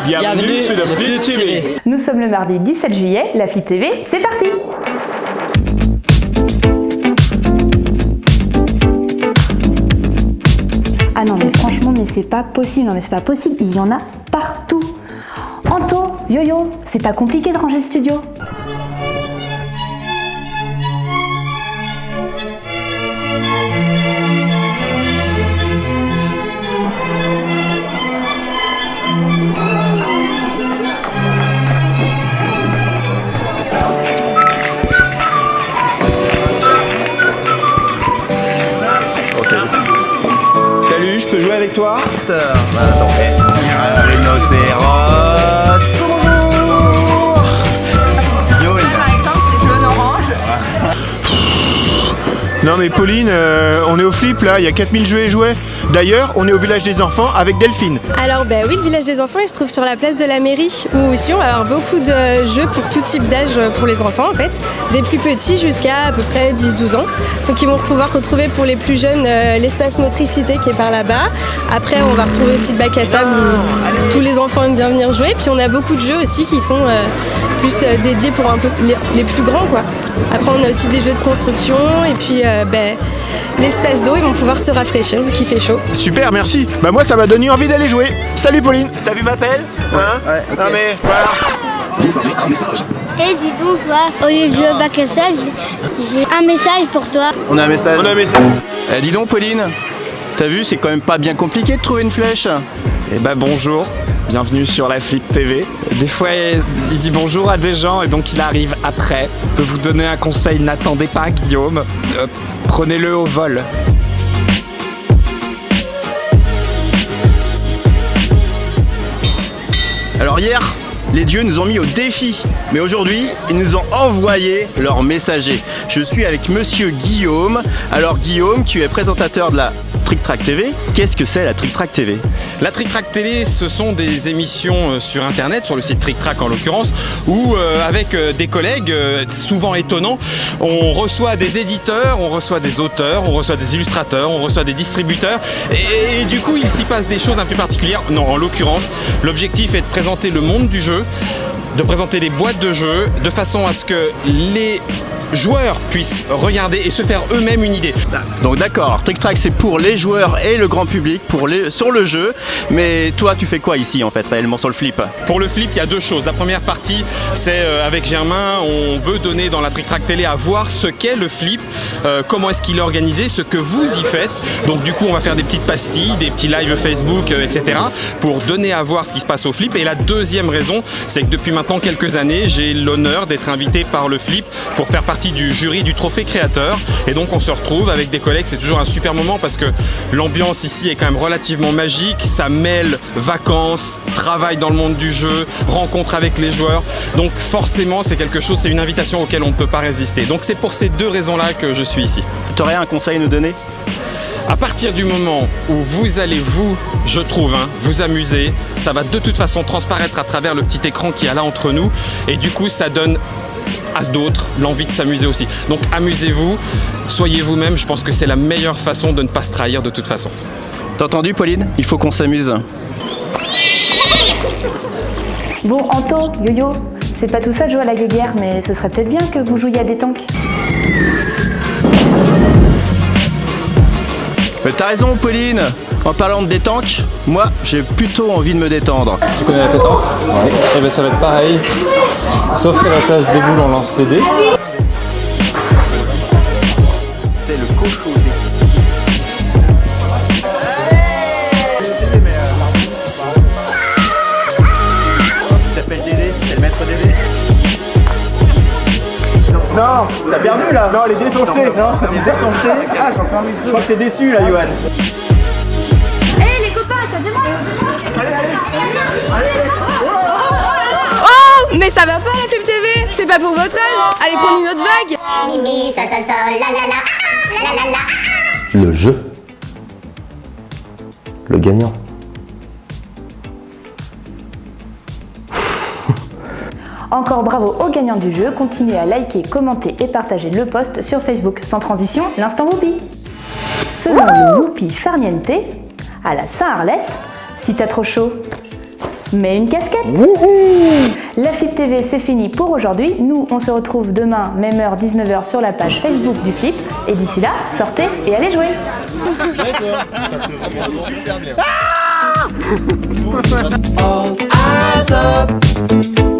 Bienvenue sur la Flip TV. Nous sommes le mardi 17 juillet, la Flip TV, c'est parti. Ah non mais franchement, mais c'est pas possible, il y en a partout. Anto, Yo-Yo, c'est pas compliqué de ranger le studio. Salut, je peux jouer avec toi? Attends, rhinocéros. Bonjour. Par exemple, c'est jaune orange. Non mais Pauline, on est au flip là, il y a 4000 jeux et jouets. D'ailleurs, on est au village des enfants avec Delphine. Alors oui, le village des enfants, il se trouve sur la place de la mairie, où aussi on va avoir beaucoup de jeux pour tout type d'âge pour les enfants en fait, des plus petits jusqu'à à peu près 10-12 ans. Donc ils vont pouvoir retrouver pour les plus jeunes l'espace motricité qui est par là-bas. Après on va retrouver aussi le bac à sable où tous les enfants aiment bien venir jouer. Puis on a beaucoup de jeux aussi qui sont plus dédiés pour un peu les plus grands quoi. Après on a aussi des jeux de construction et puis l'espace d'eau, ils vont pouvoir se rafraîchir vu qu'il fait chaud. Super, merci. Bah moi ça m'a donné envie d'aller jouer. Salut Pauline. T'as vu ma pelle? Ouais. Okay. Non mais voilà. Vous avez un message. Hey, dis bonsoir. Au lieu de jouer au bac à sable, j'ai un message pour toi. On a un message. Dis donc Pauline, t'as vu, c'est quand même pas bien compliqué de trouver une flèche. Eh bah bonjour, bienvenue sur la Flip TV. Des fois il dit bonjour à des gens et donc il arrive après. Je peux vous donner un conseil, n'attendez pas Guillaume, prenez-le au vol. Alors hier, les dieux nous ont mis au défi, mais aujourd'hui, ils nous ont envoyé leur messager. Je suis avec monsieur Guillaume. Alors Guillaume, tu es présentateur de la Trick Track TV. Qu'est-ce que c'est la Trick Track TV? La Trick Track TV, ce sont des émissions sur internet, sur le site Trick Track en l'occurrence, où avec des collègues, souvent étonnants, on reçoit des éditeurs, on reçoit des auteurs, on reçoit des illustrateurs, on reçoit des distributeurs, et du coup il s'y passe des choses un peu particulières. Non, en l'occurrence, l'objectif est de présenter le monde du jeu, de présenter des boîtes de jeux, de façon à ce que les joueurs puissent regarder et se faire eux-mêmes une idée. Donc d'accord, Trick Track c'est pour les joueurs et le grand public, sur le jeu. Mais toi tu fais quoi ici en fait réellement sur le flip? Pour le flip, il y a deux choses. La première partie, c'est avec Germain, on veut donner dans la Trick Track Télé à voir ce qu'est le flip, comment est-ce qu'il est organisé, ce que vous y faites. Donc du coup on va faire des petites pastilles, des petits lives Facebook, etc. pour donner à voir ce qui se passe au flip. Et la deuxième raison, c'est que depuis maintenant quelques années, j'ai l'honneur d'être invité par le flip pour faire partie du jury du trophée créateur, et donc on se retrouve avec des collègues. C'est toujours un super moment parce que l'ambiance ici est quand même relativement magique, ça mêle vacances, travail dans le monde du jeu, rencontre avec les joueurs, donc forcément c'est quelque chose, c'est une invitation auquel on ne peut pas résister. Donc c'est pour ces deux raisons là que je suis ici. Tu aurais un conseil à nous donner? À partir du moment où vous allez, je trouve, vous amuser, ça va de toute façon transparaître à travers le petit écran qu'il y a là entre nous, et du coup ça donne à d'autres l'envie de s'amuser aussi. Donc amusez-vous, soyez vous-même, je pense que c'est la meilleure façon de ne pas se trahir de toute façon. T'as entendu Pauline? Il faut qu'on s'amuse. Bon Anto, Yo-Yo, c'est pas tout ça de jouer à la guéguerre, mais ce serait peut-être bien que vous jouiez à des tanks. T'as raison Pauline, en parlant de détanque, moi j'ai plutôt envie de me détendre. Tu connais la pétanque? Oui. Et bien ça va être pareil, sauf qu'à la place des boules on lance les dés. C'est le cochon. Tu t'appelles Dédé? C'est le maître Dédé? Non, t'as perdu là? Non, les dés sont jetés. Non, les dés sont jetés. Ah, je crois que t'es déçu là, Yoann. Hey les copains, t'as demandé. Oh, mais ça va pas la Flip TV, c'est pas pour votre âge. Allez prendre une autre vague. Mimi, ça, la la la. Le jeu. Le gagnant. Encore bravo aux gagnants du jeu, continuez à liker, commenter et partager le post sur Facebook. Sans transition, l'instant Whoopi. Selon le Whoopi Farniente, à la Saint-Arlette, si t'as trop chaud, mais une casquette. La Flip TV, c'est fini pour aujourd'hui. Nous, on se retrouve demain, même heure, 19h, sur la page Facebook du Flip. Et d'ici là, sortez et allez jouer. All eyes up.